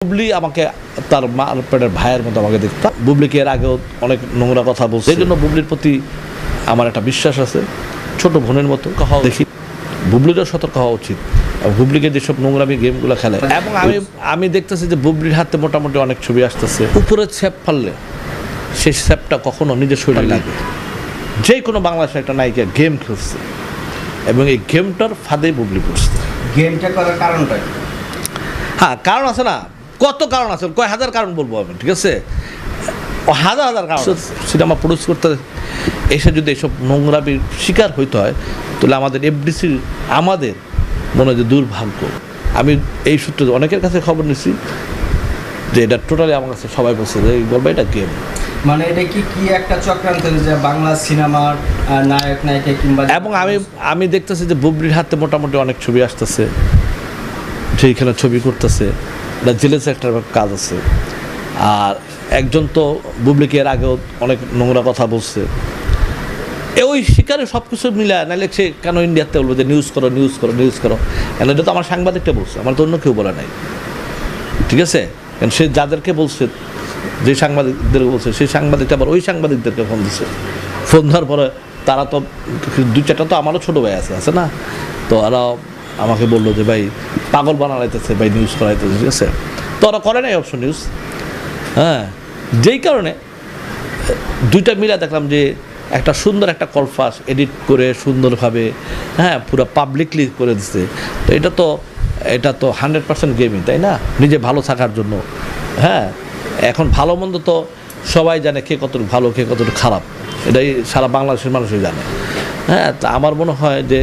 বুবলি আমাকে তার মা পেটের ভাইয়ের মতো আমাকে দেখতাম। বুবলিকে এর আগেও অনেক নোংরা কথা বলছে, এই জন্য বুবলির প্রতি আমার একটা বিশ্বাস আছে, ছোট বোনের মতো দেখি। বুবলিরও সতর্ক হওয়া উচিত। বুবলিকে যেসব নোংরামি গেমগুলো খেলে, এবং আমি দেখতেছি যে বুবলির হাতে মোটামুটি অনেক ছবি আসতেছে। উপরে স্যাপ ফাললে সেই স্যাপটা কখনো নিজের শরীরে লাগে। যে কোনো বাংলাদেশের একটা নায়িকা গেম খেলছে এবং এই গেমটার ফাঁদে বুবলি পড়ছে। গেমটা করার কারণটা কি? হ্যাঁ, কারণ আছে না, কত কারণ আছে, কয় হাজার কারণ বলবো আমি, ঠিক আছে? হাজার হাজার কারণ। সিনেমা প্রডিউস করতে এসে যদি এসব নোংরামির শিকার হইতে হয়, তাহলে আমাদের এফডিসির আমাদের মনে হয় যে দুর্ভাগ্য। আমি এই সূত্রে অনেকের কাছে খবর নিচ্ছি যে এটা টোটালি আমার কাছে সবাই বলছে যে বলবো এটা গেম। মানে এটা কি একটা চক্রান্ত যে বাংলা সিনেমার নায়ক নায়িকা কিংবা, এবং আমি দেখতেছি যে বুবলির হাতে মোটামুটি অনেক ছবি আসতেছে, সেইখানে ছবি করতেছে, এটা জেলেস একটা কাজ আছে। আর একজন তো বুবলিকে এর আগেও অনেক নোংরা কথা বলছে। ওই শিকারে সব কিছু মিলা, নাহলে সে কেন ইন্ডিয়াতে বলবো যে নিউজ করো নিউজ করো নিউজ করো, কেন? এটা তো আমার সাংবাদিকটা বলছে, আমার তো অন্য কেউ বলে নাই, ঠিক আছে? কারণ সে যাদেরকে বলছে, যে সাংবাদিকদেরকে বলছে, সেই সাংবাদিকটা আবার ওই সাংবাদিকদেরকে ফোন দিচ্ছে। ফোন দেওয়ার পরে তারা তো দুই চারটা তো আমারও ছোটো ভাই আছে না, তো ওরা আমাকে বললো যে ভাই পাগল বানাইতেছে, ভাই নিউজ করাইতেছে, ঠিক আছে? তো ওরা করে নাই অবশ্য নিউজ। হ্যাঁ, যেই কারণে দুইটা মিলা দেখলাম যে একটা সুন্দর একটা কলফাস এডিট করে সুন্দরভাবে, হ্যাঁ, পুরো পাবলিকলি করে দিচ্ছে। তো এটা তো 100% গেমই, তাই না? নিজে ভালো থাকার জন্য। হ্যাঁ, এখন ভালো মন্দ তো সবাই জানে, কে কতটুকু ভালো কে কতটুকু খারাপ, এটাই সারা বাংলাদেশের মানুষই জানে। হ্যাঁ, তা আমার মনে হয় যে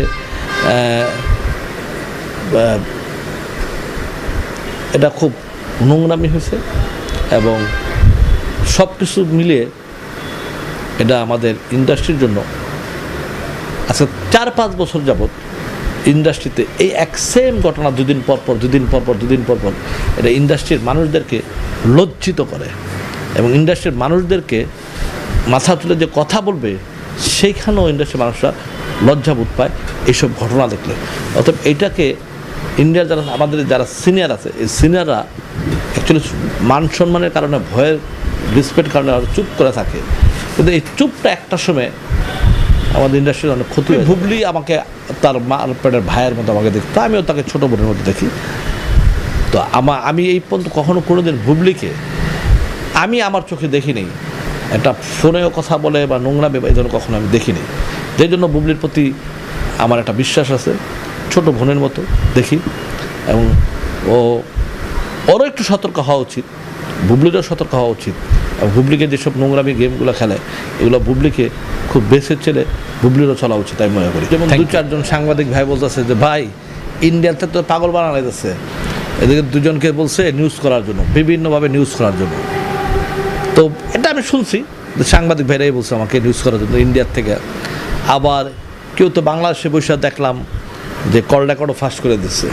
এটা খুব নোংরামি হয়েছে, এবং সব কিছু মিলিয়ে এটা আমাদের ইন্ডাস্ট্রির জন্য আচ্ছা 4-5 বছর যাবৎ ইন্ডাস্ট্রিতে এই এক সেম ঘটনা দুদিন পর পর এটা ইন্ডাস্ট্রির মানুষদেরকে লজ্জিত করে, এবং ইন্ডাস্ট্রির মানুষদেরকে মাথা তুলে যে কথা বলবে সেইখানেও ইন্ডাস্ট্রির মানুষরা লজ্জাবোধ পায় এইসব ঘটনা দেখলে। অর্থাৎ এইটাকে ইন্ডিয়ার আমাদের যারা সিনিয়র আছে, এই সিনিয়ররা অ্যাকচুয়ালি মান সম্মানের কারণে, ভয়ের রেসপেক্ট কারণে চুপ করে থাকে, কিন্তু এই চুপটা একটা সময় আমাদের ইন্ডাস্ট্রির অনেক ক্ষতি হয়। বুবলি আমাকে তার মা পেটের ভাইয়ের মতো আমাকে দেখতো, আমিও তাকে ছোটো বোনের মতো দেখি। তো আমি এই পর্যন্ত কোনোদিন বুবলিকে আমি আমার চোখে দেখিনি একটা ফোনেও কথা বলে বা নোংরা এই ধরনের কখনো আমি দেখিনি। যেই জন্য বুবলির প্রতি আমার একটা বিশ্বাস আছে, ছোট বোনের মতো দেখি, এবং ওরও একটু সতর্ক হওয়া উচিত, বুবলিরও সতর্ক হওয়া উচিত। এবং বুবলিকে যেসব নোংরামি গেমগুলো খেলে, এগুলো বুবলিকে খুব বেসের ছেলে, বুবলিরও চলা উচিত আমি মনে করি। যেমন 2-4 সাংবাদিক ভাই বলতেছে যে ভাই ইন্ডিয়াতে তো পাগল বানানো যাচ্ছে, এদিকে দুজনকে বলছে নিউজ করার জন্য, বিভিন্নভাবে নিউজ করার জন্য। তো এটা আমি শুনছি যে সাংবাদিক ভাইরাই বলছে আমাকে নিউজ করার জন্য ইন্ডিয়ার থেকে। আবার কেউ তো বাংলাদেশে বসে দেখলাম যে কল রেকর্ডও ফাঁস করে দিচ্ছে।